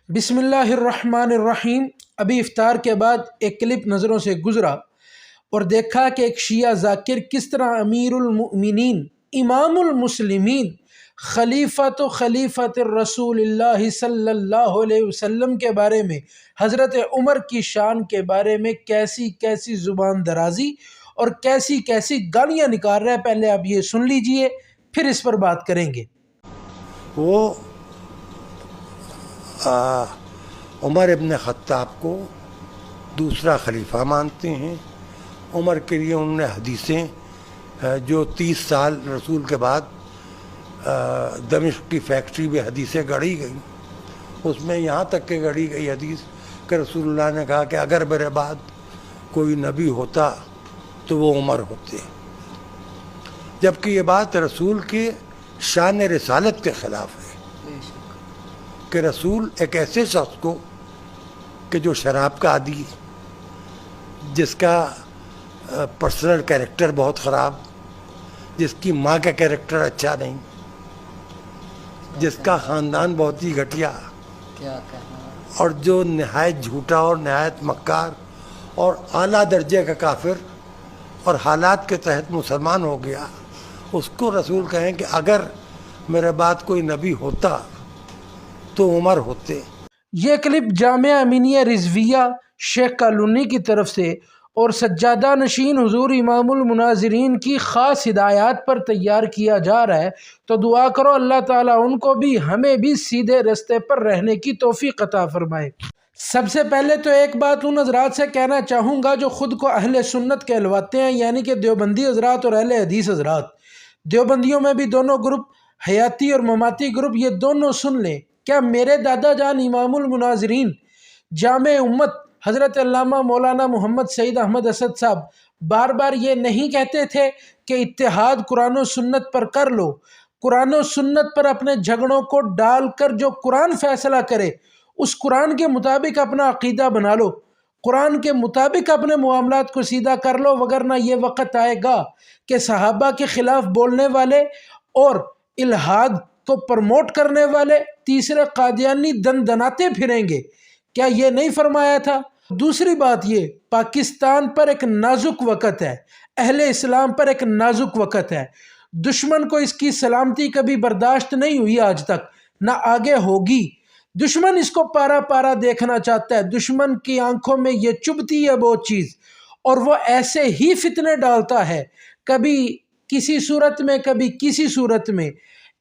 بسم اللہ الرحمن الرحیم۔ ابھی افطار کے بعد ایک کلپ نظروں سے گزرا اور دیکھا کہ ایک شیعہ ذاکر کس طرح امیر المؤمنین، امام المسلمین، خلیفۃ الرسول اللہ صلی اللہ علیہ وسلم کے بارے میں، حضرت عمر کی شان کے بارے میں کیسی کیسی زبان درازی اور کیسی کیسی گالیاں نکال رہا ہے۔ پہلے آپ یہ سن لیجئے، پھر اس پر بات کریں گے۔ وہ عمر ابن خطاب کو دوسرا خلیفہ مانتے ہیں۔ عمر کے لیے انہوں نے حدیثیں جو 30 سال رسول کے بعد دمشق کی فیکٹری میں حدیثیں گڑھی گئیں، اس میں یہاں تک کہ گڑھی گئی حدیث کہ رسول اللہ نے کہا کہ اگر میرے بعد کوئی نبی ہوتا تو وہ عمر ہوتے، جبکہ یہ بات رسول کے شان رسالت کے خلاف ہے کہ رسول ایک ایسے شخص کو کہ جو شراب کا عادی، جس کا پرسنل کیریکٹر بہت خراب، جس کی ماں کا کیریکٹر اچھا نہیں، جس کا خاندان بہت ہی گھٹیا، اور جو نہایت جھوٹا اور نہایت مکار اور اعلیٰ درجے کا کافر اور حالات کے تحت مسلمان ہو گیا، اس کو رسول کہیں کہ اگر میرے بعد کوئی نبی ہوتا تو عمر ہوتے۔ یہ کلپ جامعہ امینیہ رضویہ شیخ کالونی کی طرف سے اور سجادہ نشین حضور امام المناظرین کی خاص ہدایات پر تیار کیا جا رہا ہے، تو دعا کرو اللہ تعالیٰ ان کو بھی ہمیں بھی سیدھے رستے پر رہنے کی توفیق عطا فرمائے۔ سب سے پہلے تو ایک بات ان حضرات سے کہنا چاہوں گا جو خود کو اہل سنت کہلواتے ہیں، یعنی کہ دیوبندی حضرات اور اہل حدیث حضرات۔ دیوبندیوں میں بھی دونوں گروپ، حیاتی اور مماتی گروپ، یہ دونوں سن لیں۔ کیا میرے دادا جان امام المناظرین جامع امت حضرت علامہ مولانا محمد سعید احمد اسد صاحب بار بار یہ نہیں کہتے تھے کہ اتحاد قرآن و سنت پر کر لو، قرآن و سنت پر اپنے جھگڑوں کو ڈال کر جو قرآن فیصلہ کرے اس قرآن کے مطابق اپنا عقیدہ بنا لو، قرآن کے مطابق اپنے معاملات کو سیدھا کر لو، وگرنہ یہ وقت آئے گا کہ صحابہ کے خلاف بولنے والے اور الحاد کو پرموٹ کرنے والے تیسرے قادیانی دن دناتے پھریں گے۔ کیا یہ نہیں فرمایا تھا؟ دوسری بات یہ، پاکستان پر ایک نازک وقت ہے، اہل اسلام پر ایک نازک وقت ہے۔ دشمن کو اس کی سلامتی کبھی برداشت نہیں ہوئی آج تک، نہ آگے ہوگی۔ دشمن اس کو پارا پارا دیکھنا چاہتا ہے، دشمن کی آنکھوں میں یہ چبھتی ہے بہت چیز، اور وہ ایسے ہی فتنے ڈالتا ہے، کبھی کسی صورت میں کبھی کسی صورت میں۔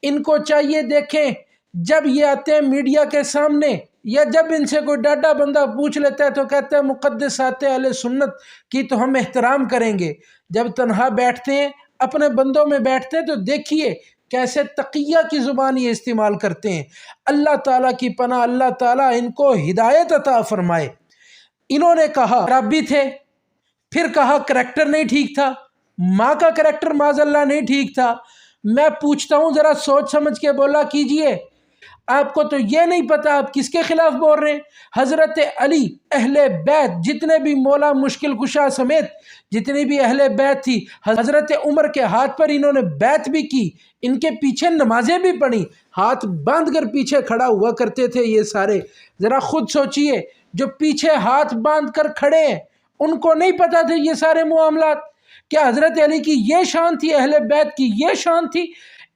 ان کو چاہیے، دیکھیں جب یہ آتے ہیں میڈیا کے سامنے یا جب ان سے کوئی ڈاڈا بندہ پوچھ لیتا ہے تو کہتے ہیں مقدسات اہل سنت کی تو ہم احترام کریں گے۔ جب تنہا بیٹھتے ہیں، اپنے بندوں میں بیٹھتے ہیں، تو دیکھیے کیسے تقیہ کی زبان یہ استعمال کرتے ہیں۔ اللہ تعالیٰ کی پناہ، اللہ تعالیٰ ان کو ہدایت عطا فرمائے۔ انہوں نے کہا شرابی تھے، پھر کہا کریکٹر نہیں ٹھیک تھا، ماں کا کریکٹر معاذ اللہ نہیں ٹھیک تھا۔ میں پوچھتا ہوں، ذرا سوچ سمجھ کے بولا کیجئے، آپ کو تو یہ نہیں پتا آپ کس کے خلاف بول رہے ہیں؟ حضرت علی، اہل بیت، جتنے بھی مولا مشکل کشا سمیت جتنی بھی اہل بیت تھی، حضرت عمر کے ہاتھ پر انہوں نے بیت بھی کی، ان کے پیچھے نمازیں بھی پڑھی، ہاتھ باندھ کر پیچھے کھڑا ہوا کرتے تھے یہ سارے۔ ذرا خود سوچئے، جو پیچھے ہاتھ باندھ کر کھڑے ہیں ان کو نہیں پتا تھے یہ سارے معاملات؟ کیا حضرت علی کی یہ شان تھی، اہل بیت کی یہ شان تھی؟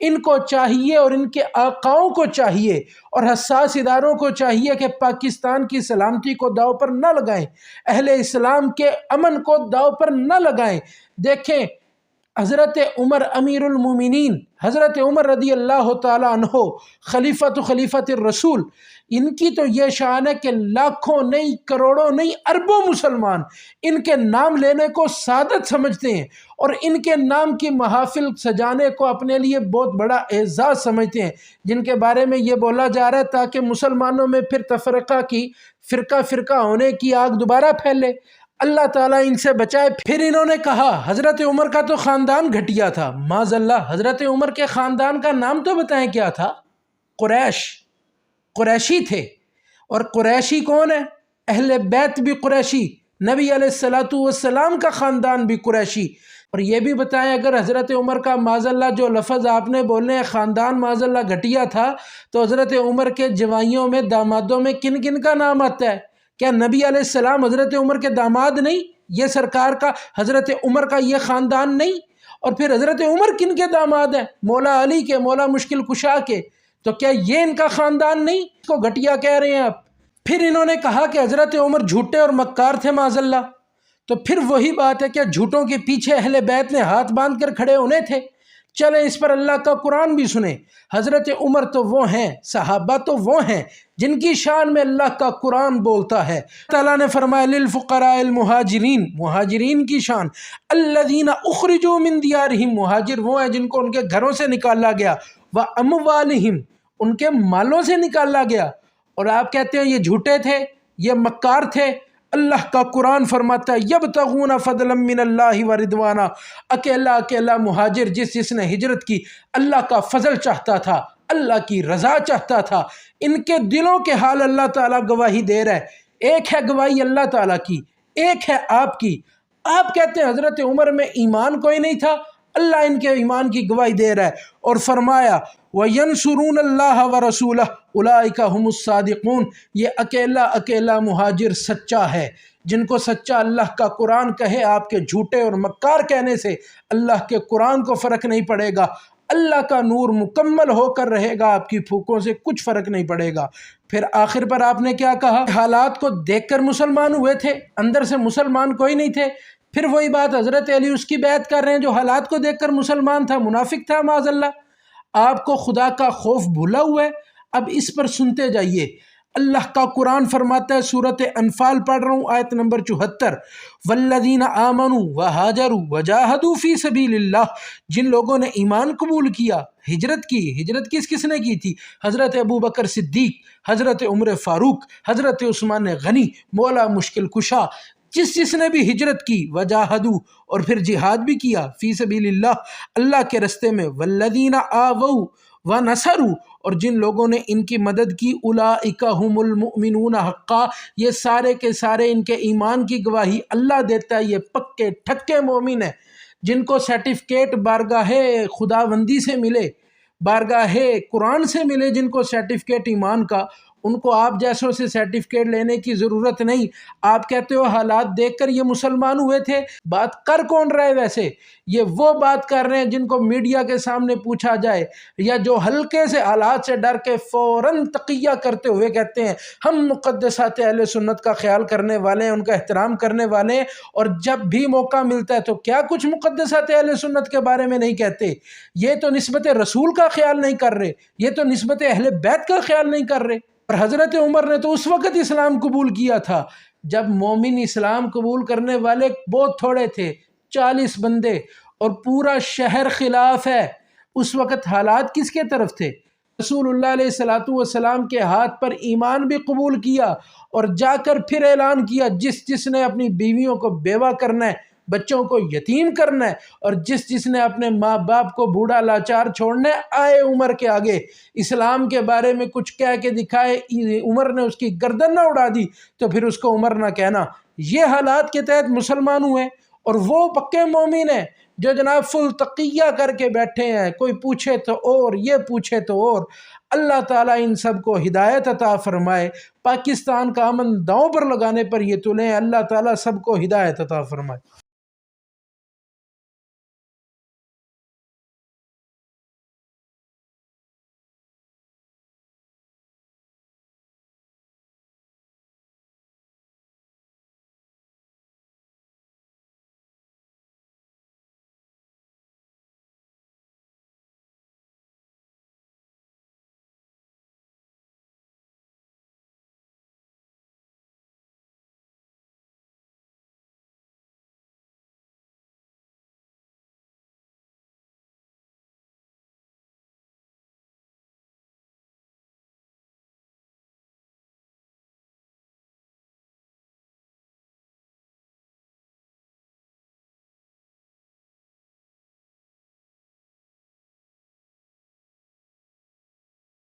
ان کو چاہیے اور ان کے آقاؤں کو چاہیے اور حساس اداروں کو چاہیے کہ پاکستان کی سلامتی کو داؤ پر نہ لگائیں، اہل اسلام کے امن کو داؤ پر نہ لگائیں۔ دیکھیں حضرت عمر امیر المومنین، حضرت عمر رضی اللہ تعالیٰ عنہ خلیفۃ الرسول، ان کی تو یہ شان ہے کہ لاکھوں نہیں، کروڑوں نہیں، اربوں مسلمان ان کے نام لینے کو سعادت سمجھتے ہیں اور ان کے نام کی محافل سجانے کو اپنے لیے بہت بڑا اعزاز سمجھتے ہیں، جن کے بارے میں یہ بولا جا رہا ہے تاکہ مسلمانوں میں پھر تفرقہ کی، فرقہ ہونے کی آگ دوبارہ پھیلے۔ اللہ تعالیٰ ان سے بچائے۔ پھر انہوں نے کہا حضرت عمر کا تو خاندان گھٹیا تھا۔ معاذ اللہ، حضرت عمر کے خاندان کا نام تو بتائیں کیا تھا؟ قریشی تھے۔ اور قریشی کون ہے؟ اہل بیت بھی قریشی، نبی علیہ الصلوۃ والسلام کا خاندان بھی قریشی۔ اور یہ بھی بتائیں اگر حضرت عمر کا معاذ اللہ جو لفظ آپ نے بولنے ہیں خاندان معاذ اللہ گھٹیا تھا، تو حضرت عمر کے جوائیوں میں دامادوں میں کن کن کا نام آتا ہے؟ کیا نبی علیہ السلام حضرت عمر کے داماد نہیں؟ یہ سرکار کا حضرت عمر کا یہ خاندان نہیں؟ اور پھر حضرت عمر کن کے داماد ہیں؟ مولا علی کے، مولا مشکل کشا کے۔ تو کیا یہ ان کا خاندان نہیں؟ اس کو گھٹیا کہہ رہے ہیں آپ۔ پھر انہوں نے کہا کہ حضرت عمر جھوٹے اور مکار تھے معاذ اللہ۔ تو پھر وہی بات ہے کہ جھوٹوں کے پیچھے اہل بیت نے ہاتھ باندھ کر کھڑے ہونے تھے۔ چلیں اس پر اللہ کا قرآن بھی سنیں۔ حضرت عمر تو وہ ہیں، صحابہ تو وہ ہیں جن کی شان میں اللہ کا قرآن بولتا ہے۔ تعالیٰ نے فرمایا للفقراء المہاجرین، مہاجرین کی شان، الذین اخرجوا من دیارہم، مہاجر وہ ہیں جن کو ان کے گھروں سے نکالا گیا، واموالہم، ان کے مالوں سے نکالا گیا۔ اور آپ کہتے ہیں یہ جھوٹے تھے، یہ مکار تھے۔ اللہ کا قرآن فرماتا ہے یبتغون فضلا من اللہ ورضوانا، اکیلا مہاجر جس نے ہجرت کی اللہ کا فضل چاہتا تھا، اللہ کی رضا چاہتا تھا۔ ان کے دلوں کے حال اللہ تعالیٰ گواہی دے رہا ہے۔ ایک ہے گواہی اللہ تعالیٰ کی، ایک ہے آپ کی۔ آپ کہتے ہیں حضرت عمر میں ایمان کوئی نہیں تھا، اللہ ان کے ایمان کی گواہی دے رہا ہے۔ اور فرمایا وَيَنْصُرُونَ اللَّهَ وَرَسُولَهُ أُولَٰئِكَ هُمُ الصَّادِقُونَ، یہ اکیلا مہاجر سچا ہے۔ جن کو سچا اللہ کا قرآن کہے، آپ کے جھوٹے اور مکار کہنے سے اللہ کے قرآن کو فرق نہیں پڑے گا۔ اللہ کا نور مکمل ہو کر رہے گا، آپ کی پھوکوں سے کچھ فرق نہیں پڑے گا۔ پھر آخر پر آپ نے کیا کہا؟ حالات کو دیکھ کر مسلمان ہوئے تھے، اندر سے مسلمان کوئی نہیں تھے۔ پھر وہی بات حضرت علی اس کی بیعت کر رہے ہیں جو حالات کو دیکھ کر مسلمان تھا، منافق تھا معاذ اللہ۔ آپ کو خدا کا خوف بھولا ہوا ہے۔ اب اس پر سنتے جائیے۔ اللہ کا قرآن فرماتا ہے، سورۃ انفال پڑھ رہا ہوں، آیت نمبر 74، والذین آمنوا وہاجروا وجاہدوا فی سبیل اللہ، جن لوگوں نے ایمان قبول کیا، ہجرت کی۔ ہجرت کس نے کی تھی؟ حضرت ابوبکر صدیق، حضرت عمر فاروق، حضرت عثمان غنی، مولا مشکل کشا، جس نے بھی ہجرت کی، وجاہدو، اور پھر جہاد بھی کیا، فی سبیل اللہ، اللہ کے رستے میں، والذین آووا ونصروا، اور جن لوگوں نے ان کی مدد کی، اولئک ھم المؤمنون حقا، یہ سارے کے سارے ان کے ایمان کی گواہی اللہ دیتا ہے، یہ پکے ٹھکے مومن ہیں۔ جن کو سرٹیفکیٹ بارگاہ خداوندی سے ملے، بارگاہ قرآن سے ملے، جن کو سرٹیفکیٹ ایمان کا، ان کو آپ جیسوں سے سرٹیفکیٹ لینے کی ضرورت نہیں۔ آپ کہتے ہو حالات دیکھ کر یہ مسلمان ہوئے تھے، بات کر کون رہے ویسے؟ یہ وہ بات کر رہے ہیں جن کو میڈیا کے سامنے پوچھا جائے، یا جو ہلکے سے حالات سے ڈر کے فوراً تقیہ کرتے ہوئے کہتے ہیں ہم مقدسات اہل سنت کا خیال کرنے والے ہیں، ان کا احترام کرنے والے ہیں، اور جب بھی موقع ملتا ہے تو کیا کچھ مقدسات اہل سنت کے بارے میں نہیں کہتے۔ یہ تو نسبت رسول کا خیال نہیں کر رہے، یہ تو نسبت اہل بیت کا خیال نہیں کر رہے۔ اور حضرت عمر نے تو اس وقت اسلام قبول کیا تھا جب مومن اسلام قبول کرنے والے بہت تھوڑے تھے، 40 بندے، اور پورا شہر خلاف ہے۔ اس وقت حالات کس کے طرف تھے؟ رسول اللہ علیہ الصلوۃ والسلام کے ہاتھ پر ایمان بھی قبول کیا، اور جا کر پھر اعلان کیا جس نے اپنی بیویوں کو بیوہ کرنا ہے، بچوں کو یتیم کرنا ہے، اور جس نے اپنے ماں باپ کو بوڑھا لاچار چھوڑنا ہے، آئے عمر کے آگے، اسلام کے بارے میں کچھ کہہ کے دکھائے، عمر نے اس کی گردن نہ اڑا دی تو پھر اس کو عمر نہ کہنا۔ یہ حالات کے تحت مسلمان ہوئے، اور وہ پکے مومن ہیں جو جناب فل تقیہ کر کے بیٹھے ہیں، کوئی پوچھے تو اور، یہ پوچھے تو اور۔ اللہ تعالیٰ ان سب کو ہدایت عطا فرمائے۔ پاکستان کا امن داؤں پر لگانے پر یہ تلے ہیں، اللہ تعالیٰ سب کو ہدایت عطا فرمائے۔